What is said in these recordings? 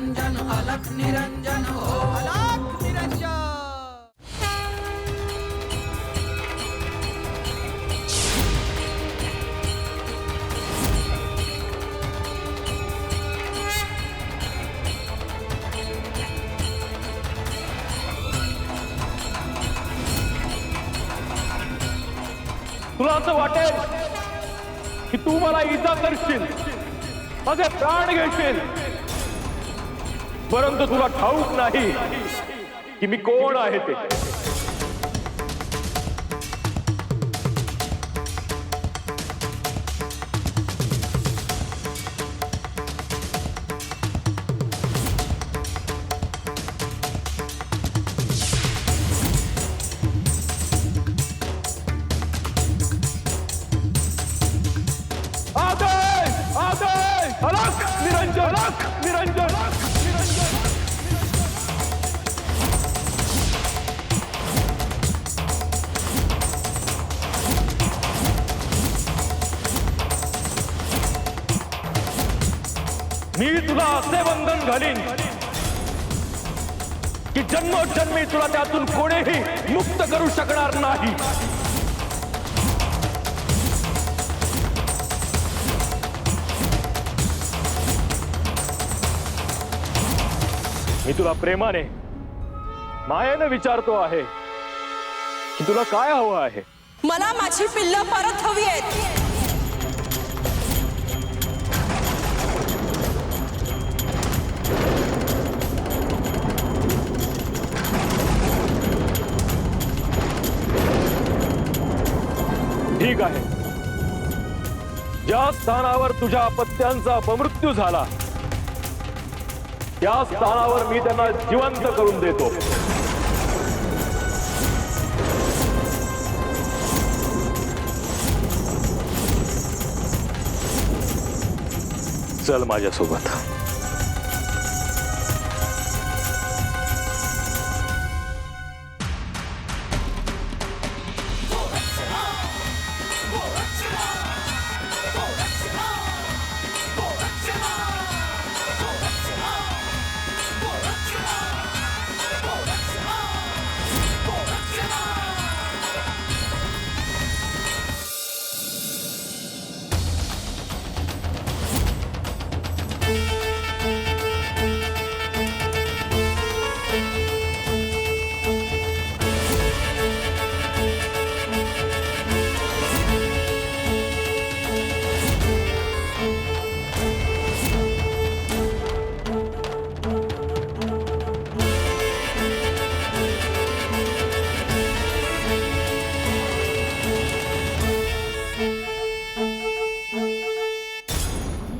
निरंजन अलख निरंजन हो अलख निरंजन। तुला असं वाटेल की तू मला इजा करशील, माझे प्राण घेशील, परंतु तुला ठाऊक नाही की मी कोण आहे ते। अलख निरंजन, अलख निरंजन, निरंजन। मी तुला असे बंधन घालीन की जन्मोजन्मी तुला त्यातून कोणीही मुक्त करू शकणार नाही। मी तुला प्रेमाने मायेने विचारतो आहे की तुला काय हवं आहे। मला माझी पिल्लं परत हवी आहेत। ठीक आहे, ज्या स्थानावर तुझ्या अपत्यांचा अपमृत्यू झाला त्या स्थानावर मी त्यांना जिवंत करून देतो। चल माझ्यासोबत।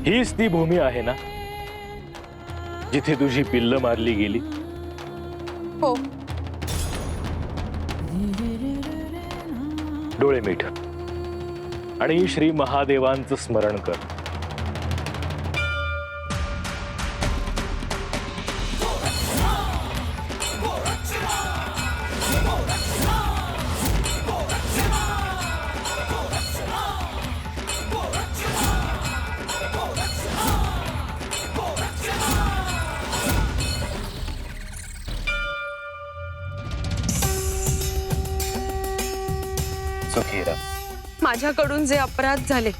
हीच ती भूमी आहे ना जिथे तुझी पिल्ल मारली गेली। हो, डोळे मीठ आणि श्री महादेवांचं स्मरण कर। माझ्याकडून जे अपराध झाले,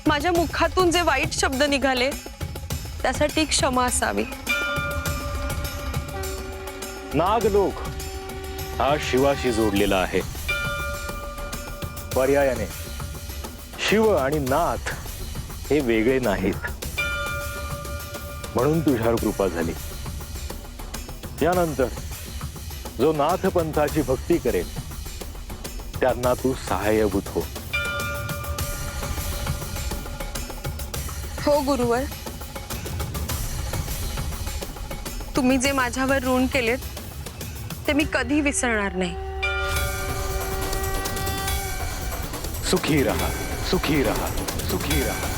माझ्या मुखातून जे वाईट शब्द निघाले, त्यासाठी क्षमा असावी। नागलोक हा शिवाशी जोडलेला आहे। पर्यायाने शिव आणि नाथ हे वेगळे नाहीत, म्हणून तुझ्यावर कृपा झाली। यानंतर जो नाथ पंथाची भक्ती करेल त्यांना तू सहाय्यभूत हो। हो गुरुवर, तुम्ही जे माझ्यावर ऋण केलेत ते मी कधी विसरणार नाही। सुखी रहा, सुखी रहा, सुखी रहा।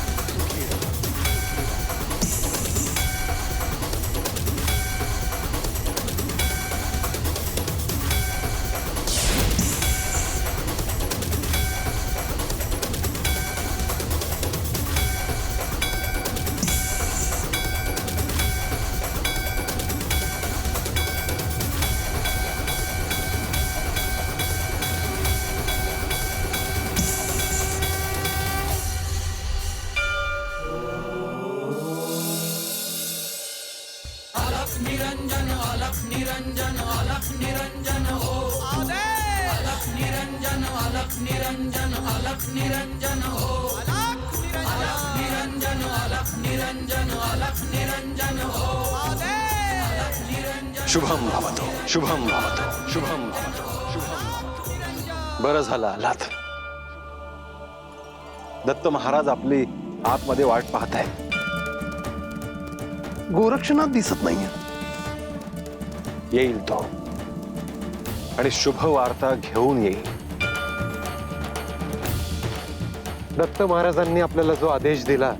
निरंजन अलख निरंजन हो अलख निरंजन अलख निरंजन अलख निरंजन हो शुभम भवतो शुभम भवतो शुभम भवतो शुभम बरं झालं आलात. दत्त महाराज आपली आतमध्ये वाट पाहत आहेत. गोरक्षनाथ दिसत नाहीये. येईल तो आणि शुभ वार्ता घेऊन येईल. दत्त महाराजांनी आपल्याला जो आदेश दिला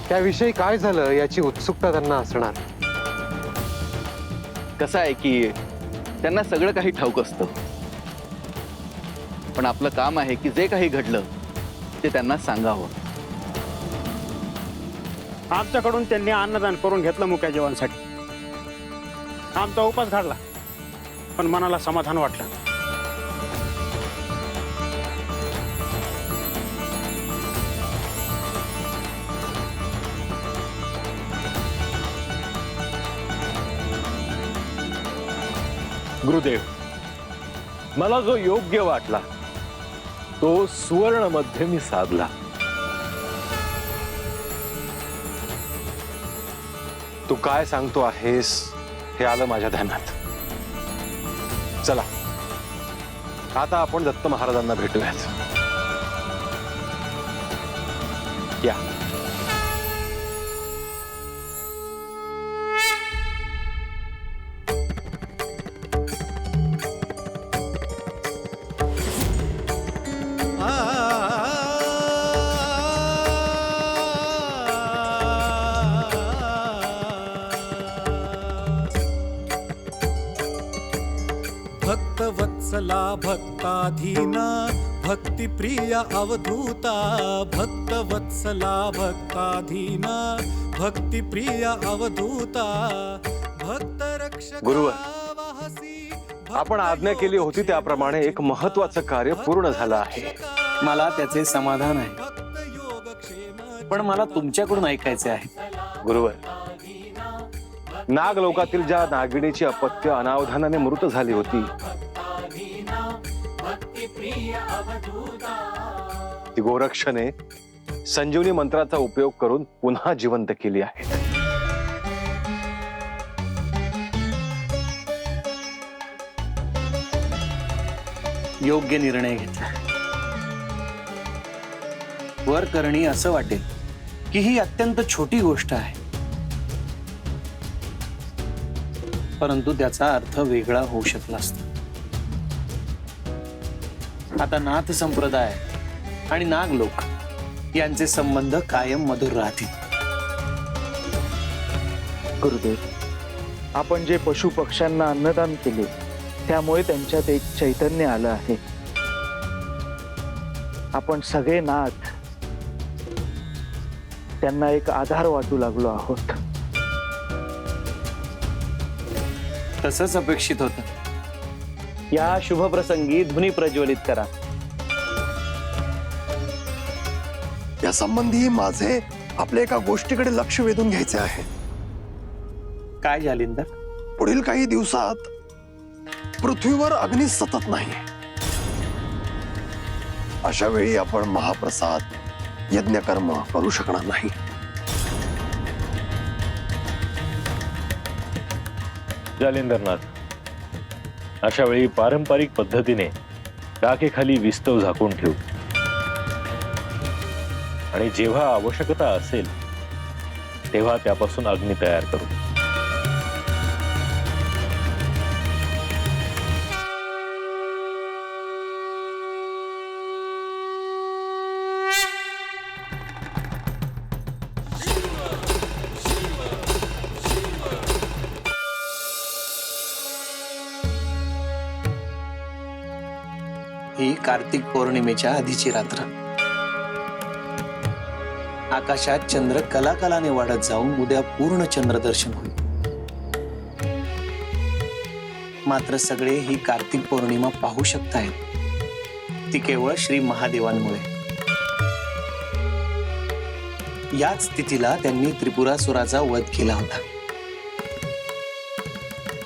त्याविषयी काय झालं याची उत्सुकता त्यांना असणार. कसं आहे की त्यांना सगळं काही ठाऊक असतं, पण आपलं काम आहे की जे काही घडलं ते त्यांना सांगावं. आमच्याकडून त्यांनी अन्नदान करून घेतलं मुक्या जेवणासाठी. आमचा उपास घडला, पण मनाला समाधान वाटलं. गुरुदेव, मला जो योग्य वाटला तो सुवर्ण मध्ये मी साधला. तू काय सांगतो आहेस हे आलं माझ्या ध्यानात. चला आता आपण दत्त महाराजांना भेटूयात. या. भक्तवत्सला भक्ताधीना भक्तिप्रिय अवधूता भक्तवत्सला भक्ताधीना भक्तिप्रिय अवधूता भक्तरक्षक गुरुवर, आपण आज्ञा केली होती त्याप्रमाणे एक महत्त्वाचं कार्य पूर्ण झालं आहे. मला त्याचे समाधान आहे, पण मला तुमच्याकडून ऐकायचे आहे. गुरुवर, नागलोकातील ज्या नागिणीची अपत्य अनावधानाने मृत झाली होती ती गोरक्षने संजीवनी मंत्राचा उपयोग करून पुन्हा जिवंत केली आहे. योग्य निर्णय घेतला. वर करणी असं वाटेल की ही अत्यंत छोटी गोष्ट आहे, परंतु त्याचा अर्थ वेगळा होऊ शकला असता. आता नाथ संप्रदाय आणि नागलोक यांचे संबंध कायम मधुर राहतील. गुरुदेव, आपण जे पशु पक्ष्यांना अन्नदान केले त्यामुळे त्यांच्यात एक चैतन्य आलं आहे. आपण सगळे नाथ त्यांना एक आधार वाटू लागलो आहोत. तसंच अपेक्षित होतं. या शुभ प्रसंगी ध्वनी प्रज्वलित करा. या संबंधी माझे आपल्या एका गोष्टीकडे लक्ष वेधून घ्यायचे आहे. काय जालिंदर? पुढील काही दिवसात पृथ्वीवर अग्नी सतत नाही. अशा वेळी आपण महाप्रसाद यज्ञकर्म करू शकणार नाही. जालिंदरनाथ, अशा वेळी पारंपरिक पद्धतीने टाकेखाली विस्तव झाकून ठेवू आणि जेव्हा आवश्यकता असेल तेव्हा त्यापासून अग्नी तयार करू. ही कार्तिक पौर्णिमेच्या आधीची रात्र. आकाशात चंद्र कलाकलाने वाढत जाऊन उद्या पूर्ण चंद्रदर्शन होईल. मात्र सगळे ही कार्तिक पौर्णिमा पाहू शकतायत ती केवळ श्री महादेवांमुळे. याच तिथीला त्यांनी त्रिपुरासुराचा वध केला होता,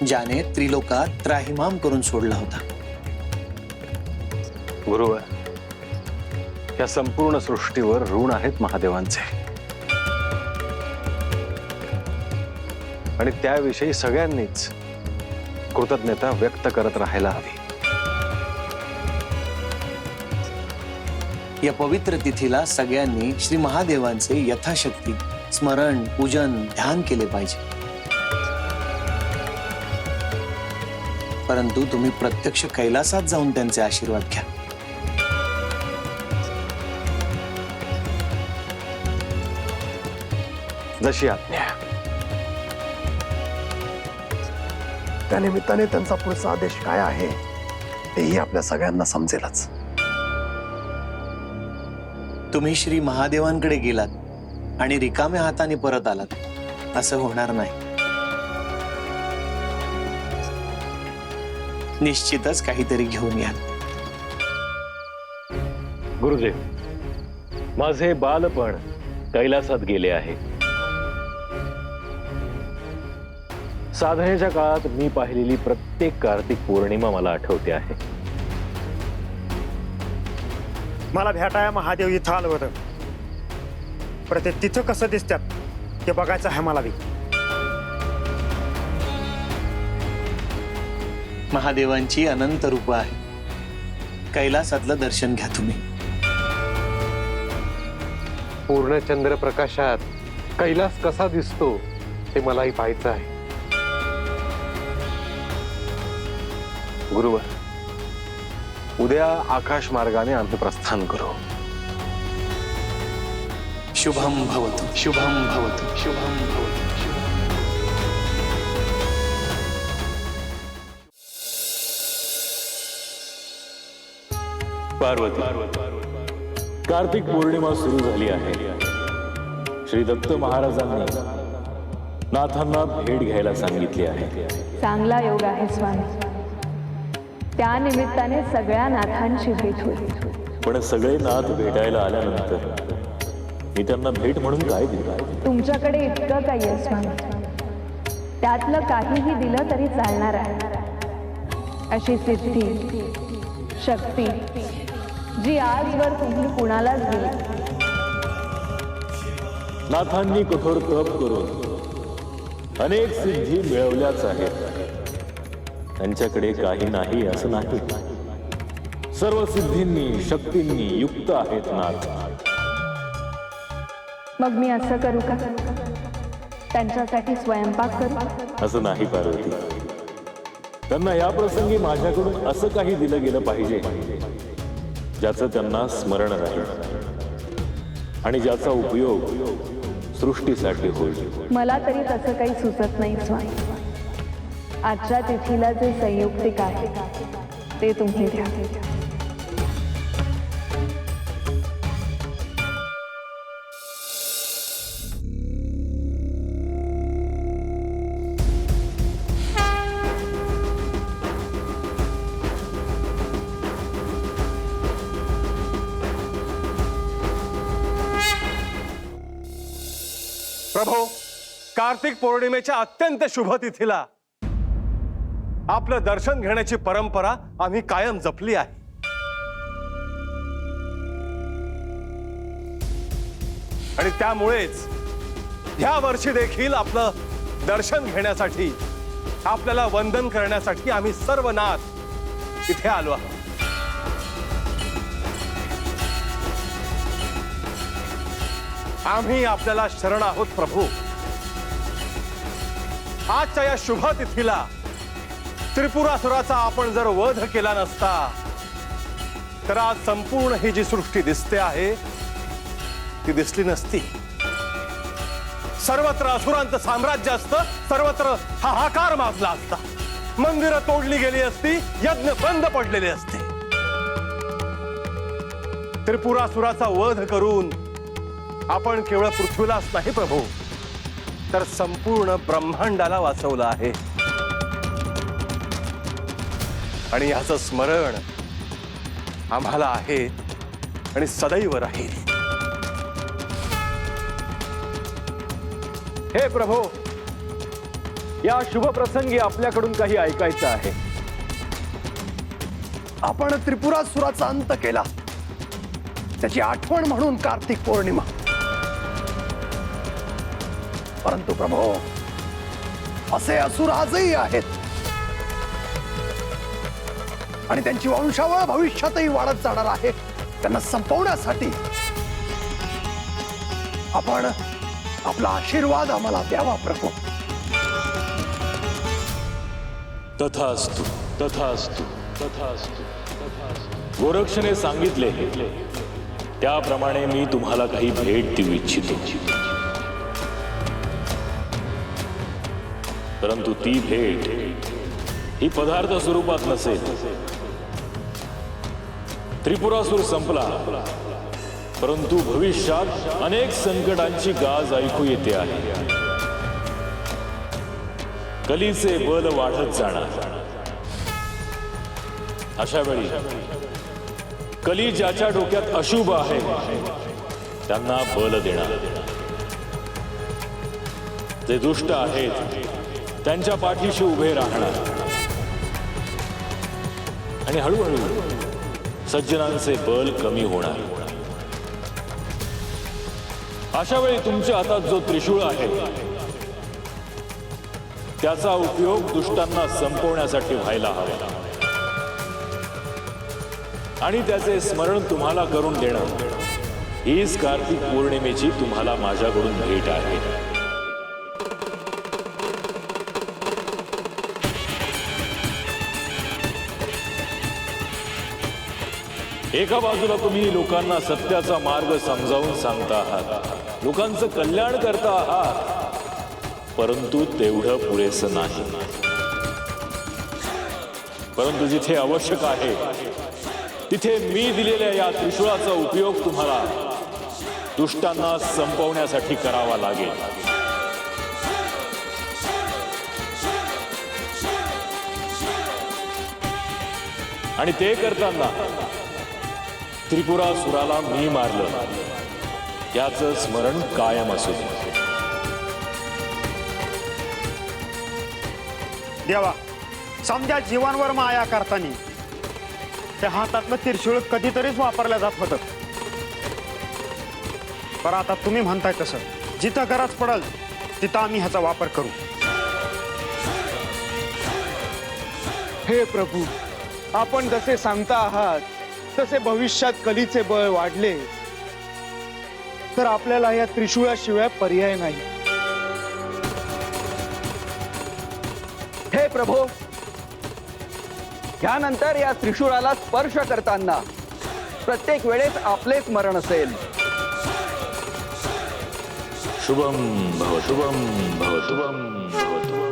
ज्याने त्रिलोकात त्राहिमाम करून सोडला होता. गुरुवर, या संपूर्ण सृष्टीवर ऋण आहेत महादेवांचे, आणि त्याविषयी सगळ्यांनीच कृतज्ञता व्यक्त करत राहायला हवी. या पवित्र तिथीला सगळ्यांनी श्री महादेवांचे यथाशक्ती स्मरण, पूजन, ध्यान केले पाहिजे. परंतु तुम्ही प्रत्यक्ष कैलासात जाऊन त्यांचे आशीर्वाद घ्या. जशी आज्ञा. त्यानिमित्ताने त्यांचा पुढचा आदेश काय आहे तेही आपल्या सगळ्यांना समजेलच. तुम्ही श्री महादेवांकडे गेलात आणि रिकाम्या हाताने परत आलात असं होणार नाही. निश्चितच काहीतरी घेऊन या. गुरुदेव, माझे बालपण कैलासात गेले आहे. साधनेच्या काळात मी पाहिलेली प्रत्येक कार्तिक पौर्णिमा मला आठवते आहे. मला भेटाया महादेव इथं आलं होतं, पण ते तिथं कसं दिसतात ते बघायचं आहे मला बी. महादेवांची अनंत रूप आहे. कैलासातलं दर्शन घ्या तुम्ही. पूर्ण चंद्रप्रकाशात कैलास कसा दिसतो ते मलाही पाहायचं आहे. गुरुवर, उद्या आकाश मार्गाने आम्ही प्रस्थान करू. शुभम भवतु, शुभम भवतु, शुभम भवतु. पार्वती, कार्तिक पौर्णिमा सुरू झाली आहे. श्री दत्त महाराजांनी नाथांना भेट घ्यायला सांगितली आहे. चांगला योग आहे स्वामी. त्या निमित्ताने सगळ्या नाथांची भेट होईल. पण सगळे नाथ भेटायला आल्यानंतर मी त्यांना भेट म्हणून काय दिलं? तुमच्याकडे इतकं काही आहे स्वामी, त्यातलं काहीही दिलं तरी चालणार आहे. अशी सिद्धी, शक्ती जी आजवर तुम्ही कुणालाच दिली. नाथांनी कठोर तप करून अनेक सिद्धी मिळवल्याच आहेत. त्यांच्याकडे काही नाही असं नाही. सर्व सिद्धींनी, शक्तींनी युक्त आहेत नाथ. मग मी असं करू का? त्यांच्यासाठी स्वयंपाक करू? असं नाही पार्वती. त्यांना या प्रसंगी माझ्याकडून असं काही दिलं गेलं पाहिजे ज्याचं त्यांना स्मरण राहील आणि ज्याचा उपयोग सृष्टीसाठी होईल. मला तरी तसं काही सुचत नाही स्वामी. आजच्या तिथीला जे संयुक्तिक आहे ते तुम्ही द्या. प्रभो, कार्तिक पौर्णिमेच्या अत्यंत शुभ तिथीला आपलं दर्शन घेण्याची परंपरा आम्ही कायम जपली आहे. आणि त्यामुळेच ह्या वर्षी देखील आपलं दर्शन घेण्यासाठी, आपल्याला वंदन करण्यासाठी आम्ही सर्व नाथ इथे आलो आहोत. आम्ही आपल्याला शरण आहोत प्रभू. आजच्या या शुभ तिथीला त्रिपुरासुराचा आपण जर वध केला नसता तर आज संपूर्ण ही जी सृष्टी दिसते आहे ती दिसली नसती. सर्वत्र असुरांचं साम्राज्य असतं, सर्वत्र हाहाकार माजला असता, मंदिरं तोडली गेली असती, यज्ञ बंद पडलेले असते. त्रिपुरासुराचा वध करून आपण केवळ पृथ्वीलाच नाही प्रभू, तर संपूर्ण ब्रह्मांडाला वाचवलं आहे. आणि याचं स्मरण आम्हाला आहे आणि सदैव राहील. हे प्रभो, या शुभ प्रसंगी आपल्याकडून काही ऐकायचं आहे. आपण त्रिपुरासुराचा अंत केला त्याची आठवण म्हणून कार्तिक पौर्णिमा. परंतु प्रभो, असे असुर आजही आहेत आणि त्यांची वंशावळ भविष्यातही वाढत जाणार आहे. त्यांना संपवण्यासाठी आपण आपला आशीर्वाद आम्हाला द्यावा प्रभू. तथास्तु तथास्तु तथास्तु. गोरक्षने सांगितले त्याप्रमाणे मी तुम्हाला काही भेट देऊ इच्छितो. परंतु ती भेट ही पदार्थ स्वरूपात नसेल. त्रिपुरासूर संपला, परंतु भविष्यात अनेक संकटांची गाज ऐकू येते आहे. कलीचे बल वाढत जाणार. अशा वेळी कली ज्याच्या डोक्यात अशुभ आहे त्यांना बल देणार. जे दुष्ट आहेत त्यांच्या पाठीशी उभे राहणार आणि हळूहळू सज्जनांचे बल कमी होणार. अशा वेळी तुमच्या हातात जो त्रिशूळ आहे त्याचा उपयोग दुष्टांना संपवण्यासाठी व्हायला हवा आणि त्याचे स्मरण तुम्हाला करून देणं हीच कार्तिक पौर्णिमेची तुम्हाला माझ्याकडून भेट आहे. एका बाजूला तुम्ही लोकांना सत्याचा मार्ग समजावून सांगता आहात, लोकांचं कल्याण करता आहात, परंतु तेवढं पुरेसं नाही. परंतु जिथे आवश्यक आहे तिथे मी दिलेल्या या त्रिशूळाचा उपयोग तुम्हाला दुष्टांना संपवण्यासाठी करावा लागेल. आणि ते करताना त्रिपुरासुराला मी मारलं याचं स्मरण कायम असू दे. देवा, समजा जीवांवर माया करताना त्या हातातलं त्रिशूळ कधीतरीच वापरलं जात होतं. पण आता तुम्ही म्हणताय तसं जिथं गरज पडल तिथं आम्ही ह्याचा वापर करू. हे प्रभू, आपण जसे सांगता आहात तसे भविष्यात कलीचे बळ वाढले तर आपल्याला या त्रिशूळाशिवाय पर्याय नाही. हे प्रभो, यानंतर या त्रिशूळाला स्पर्श करताना प्रत्येक वेळेस आपलेच मरण असेल. शुभम भव शुभम भव शुभम भव शुभम.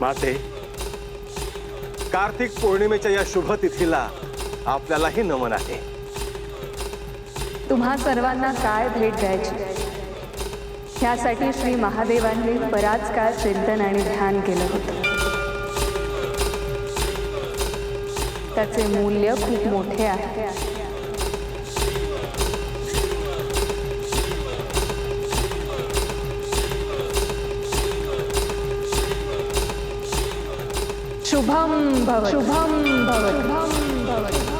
माते, कार्तिक पौर्णिमेच्या या शुभ तिथीला आपल्यालाही नमन आहे. तुम्हा सर्वांना काय भेट द्यायची ह्यासाठी श्री महादेवांनी बराच काळ चिंतन आणि ध्यान केलं होतं. त्याचे मूल्य खूप मोठे आहे. शुभम भवतु. शुभम भवतु.